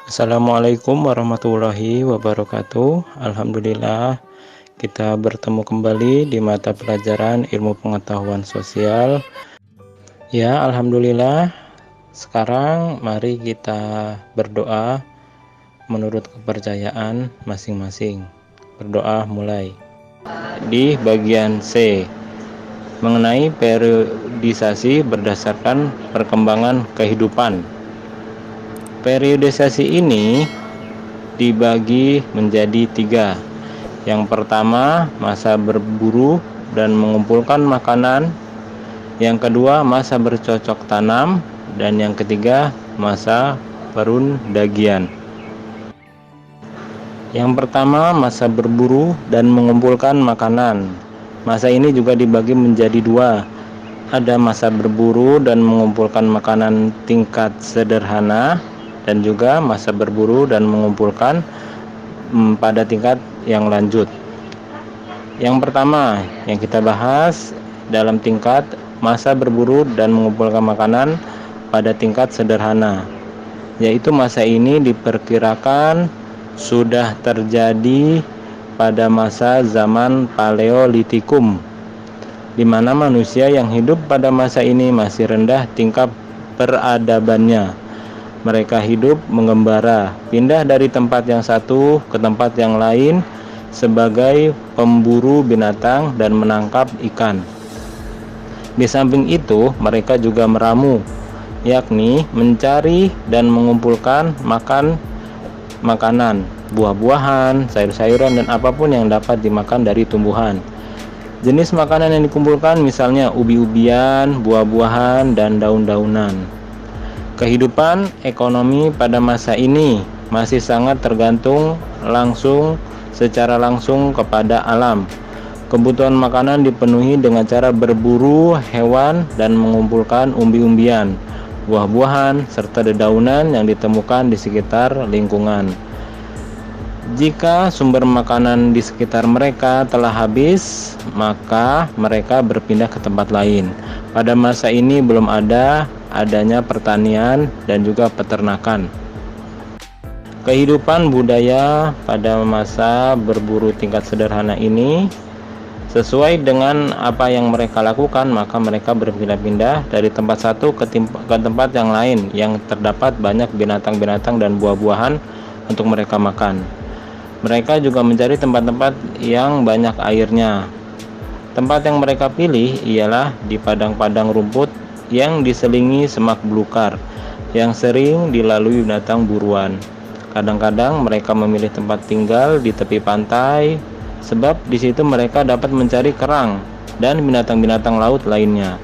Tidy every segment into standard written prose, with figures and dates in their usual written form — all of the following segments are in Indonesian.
Assalamualaikum warahmatullahi wabarakatuh. Alhamdulillah, kita bertemu kembali di mata pelajaran ilmu pengetahuan sosial. Ya, alhamdulillah. Sekarang mari kita berdoa menurut kepercayaan masing-masing. Berdoa mulai. Di bagian C, mengenai periodisasi berdasarkan perkembangan kehidupan. Periodisasi ini dibagi menjadi 3. Yang pertama, masa berburu dan mengumpulkan makanan. Yang kedua, masa bercocok tanam. Dan yang ketiga, masa perundagian. Yang pertama, masa berburu dan mengumpulkan makanan. Masa ini juga dibagi menjadi 2. Ada masa berburu dan mengumpulkan makanan tingkat sederhana, dan juga masa berburu dan mengumpulkan pada tingkat yang lanjut. Yang pertama yang kita bahas dalam tingkat masa berburu dan mengumpulkan makanan pada tingkat sederhana, yaitu masa ini diperkirakan sudah terjadi pada masa zaman Paleolitikum, di mana manusia yang hidup pada masa ini masih rendah tingkat peradabannya. Mereka hidup mengembara, pindah dari tempat yang satu ke tempat yang lain sebagai pemburu binatang dan menangkap ikan. Di samping itu, mereka juga meramu, yakni mencari dan mengumpulkan makanan, buah-buahan, sayur-sayuran, dan apapun yang dapat dimakan dari tumbuhan. Jenis makanan yang dikumpulkan misalnya ubi-ubian, buah-buahan, dan daun-daunan. Kehidupan ekonomi pada masa ini masih sangat tergantung secara langsung kepada alam. Kebutuhan makanan dipenuhi dengan cara berburu hewan dan mengumpulkan umbi-umbian, buah-buahan, serta dedaunan yang ditemukan di sekitar lingkungan. Jika sumber makanan di sekitar mereka telah habis, maka mereka berpindah ke tempat lain. Pada masa ini belum adanya pertanian dan juga peternakan. Kehidupan budaya pada masa berburu tingkat sederhana ini sesuai dengan apa yang mereka lakukan, maka mereka berpindah-pindah dari tempat satu ke tempat yang lain yang terdapat banyak binatang-binatang dan buah-buahan untuk mereka makan. Mereka juga mencari tempat-tempat yang banyak airnya. Tempat yang mereka pilih ialah di padang-padang rumput yang diselingi semak belukar yang sering dilalui binatang buruan. Kadang-kadang mereka memilih tempat tinggal di tepi pantai, sebab di situ mereka dapat mencari kerang dan binatang-binatang laut lainnya.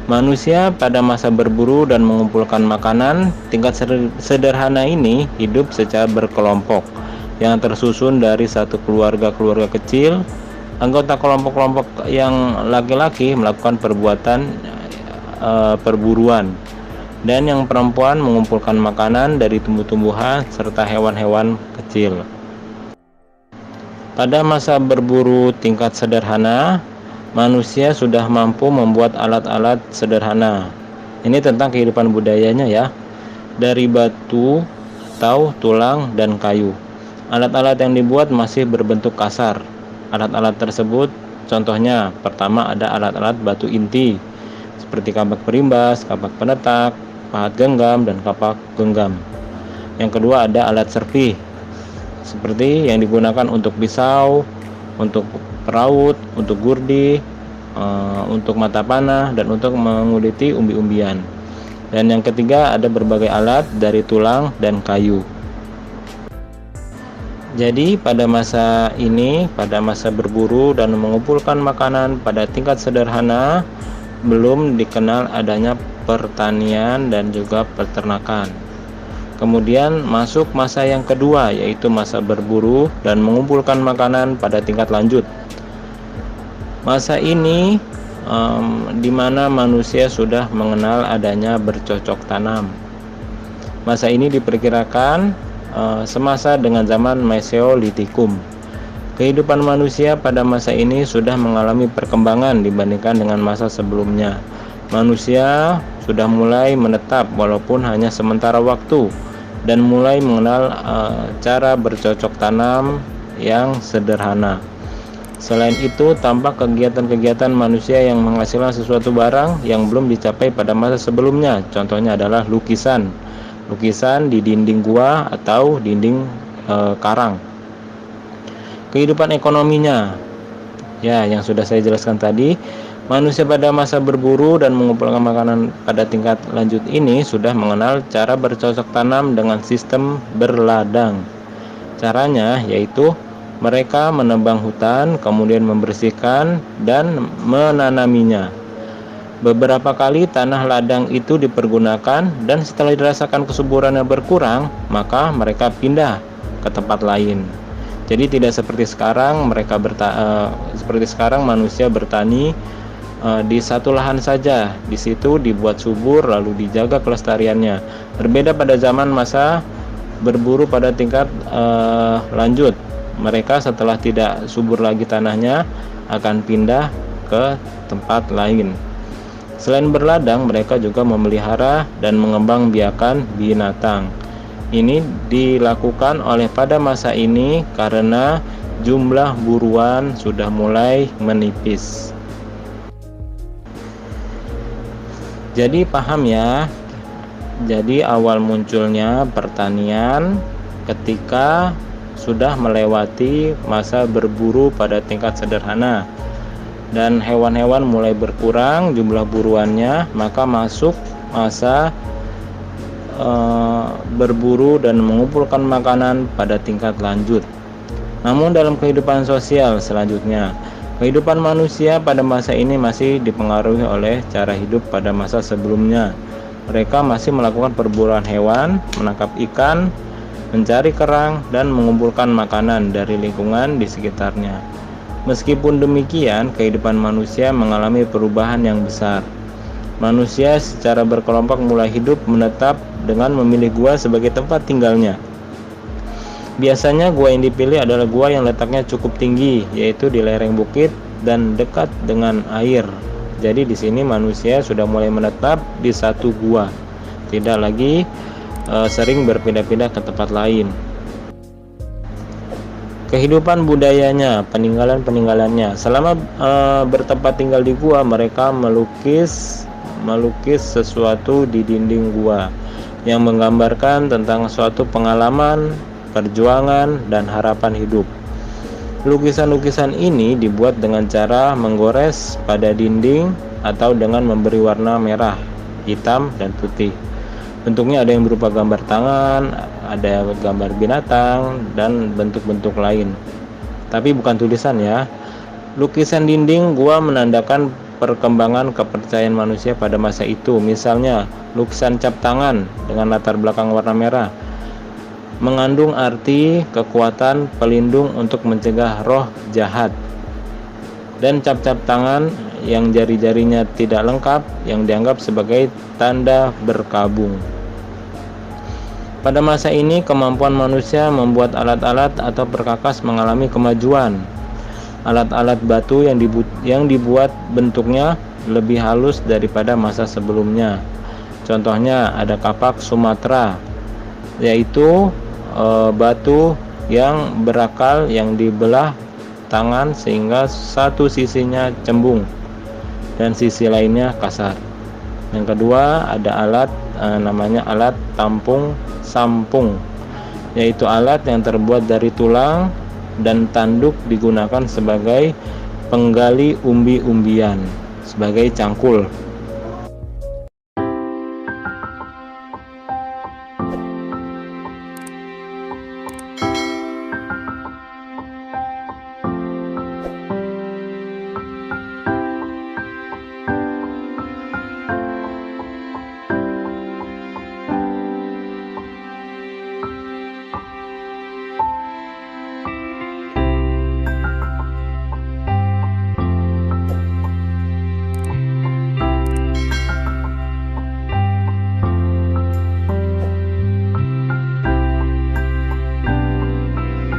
Manusia pada masa berburu dan mengumpulkan makanan tingkat sederhana ini hidup secara berkelompok yang tersusun dari satu keluarga kecil. Anggota kelompok-kelompok yang laki-laki melakukan perbuatan perburuan, dan yang perempuan mengumpulkan makanan dari tumbuh-tumbuhan serta hewan-hewan kecil. Pada masa berburu tingkat sederhana, manusia sudah mampu membuat alat-alat sederhana. Ini tentang kehidupan budayanya ya, dari batu, tulang, dan kayu. Alat-alat yang dibuat masih berbentuk kasar. Alat-alat tersebut contohnya, pertama ada alat-alat batu inti seperti kapak perimbas, kapak penetak, pahat genggam, dan kapak genggam. Yang kedua ada alat serpih seperti yang digunakan untuk pisau, untuk peraut, untuk gurdi, untuk mata panah, dan untuk menguliti umbi-umbian. Dan yang ketiga ada berbagai alat dari tulang dan kayu. Jadi pada masa ini, pada masa berburu dan mengumpulkan makanan pada tingkat sederhana, belum dikenal adanya pertanian dan juga peternakan. Kemudian masuk masa yang kedua, yaitu masa berburu dan mengumpulkan makanan pada tingkat lanjut. Masa ini di mana manusia sudah mengenal adanya bercocok tanam. Masa ini diperkirakan semasa dengan zaman Mesolitikum. Kehidupan manusia pada masa ini sudah mengalami perkembangan dibandingkan dengan masa sebelumnya. Manusia sudah mulai menetap walaupun hanya sementara waktu dan mulai mengenal cara bercocok tanam yang sederhana. Selain itu, tampak kegiatan-kegiatan manusia yang menghasilkan sesuatu barang yang belum dicapai pada masa sebelumnya. Contohnya adalah lukisan di dinding gua atau dinding karang. Kehidupan ekonominya, ya, yang sudah saya jelaskan tadi, manusia pada masa berburu dan mengumpulkan makanan pada tingkat lanjut ini sudah mengenal cara bercocok tanam dengan sistem berladang. Caranya yaitu mereka menebang hutan, kemudian membersihkan dan menanaminya. Beberapa kali tanah ladang itu dipergunakan, dan setelah dirasakan kesuburannya berkurang, maka mereka pindah ke tempat lain. Jadi tidak seperti sekarang manusia bertani di satu lahan saja. Di situ dibuat subur lalu dijaga kelestariannya. Berbeda pada zaman masa berburu pada tingkat lanjut. Mereka setelah tidak subur lagi tanahnya akan pindah ke tempat lain. Selain berladang, mereka juga memelihara dan mengembangbiakan binatang. Ini dilakukan oleh pada masa ini karena jumlah buruan sudah mulai menipis. Jadi paham ya. Jadi awal munculnya pertanian ketika sudah melewati masa berburu pada tingkat sederhana dan hewan-hewan mulai berkurang jumlah buruannya, maka masuk masa berburu dan mengumpulkan makanan pada tingkat lanjut. Namun dalam kehidupan sosial selanjutnya, kehidupan manusia pada masa ini masih dipengaruhi oleh cara hidup pada masa sebelumnya. Mereka masih melakukan perburuan hewan, menangkap ikan, mencari kerang, dan mengumpulkan makanan dari lingkungan di sekitarnya. Meskipun demikian, kehidupan manusia mengalami perubahan yang besar. Manusia secara berkelompok mulai hidup menetap dengan memilih gua sebagai tempat tinggalnya. Biasanya gua yang dipilih adalah gua yang letaknya cukup tinggi, yaitu di lereng bukit dan dekat dengan air. Jadi di sini manusia sudah mulai menetap di satu gua, tidak lagi sering berpindah-pindah ke tempat lain. Kehidupan budayanya, peninggalannya. Selama bertempat tinggal di gua, mereka melukis sesuatu di dinding gua yang menggambarkan tentang suatu pengalaman, perjuangan, dan harapan hidup. Lukisan-lukisan ini dibuat dengan cara menggores pada dinding atau dengan memberi warna merah, hitam, dan putih. Bentuknya ada yang berupa gambar tangan, ada gambar binatang, dan bentuk-bentuk lain. Tapi bukan tulisan ya. Lukisan dinding gua menandakan perkembangan kepercayaan manusia pada masa itu. Misalnya, lukisan cap tangan dengan latar belakang warna merah mengandung arti kekuatan pelindung untuk mencegah roh jahat. Dan cap-cap tangan yang jari-jarinya tidak lengkap yang dianggap sebagai tanda berkabung. Pada masa ini, kemampuan manusia membuat alat-alat atau perkakas mengalami kemajuan. Alat-alat batu yang dibuat bentuknya lebih halus daripada masa sebelumnya. Contohnya ada kapak Sumatera, yaitu batu yang berakal yang dibelah tangan sehingga satu sisinya cembung dan sisi lainnya kasar. Yang kedua ada alat namanya alat sampung, yaitu alat yang terbuat dari tulang dan tanduk digunakan sebagai penggali umbi-umbian, sebagai cangkul.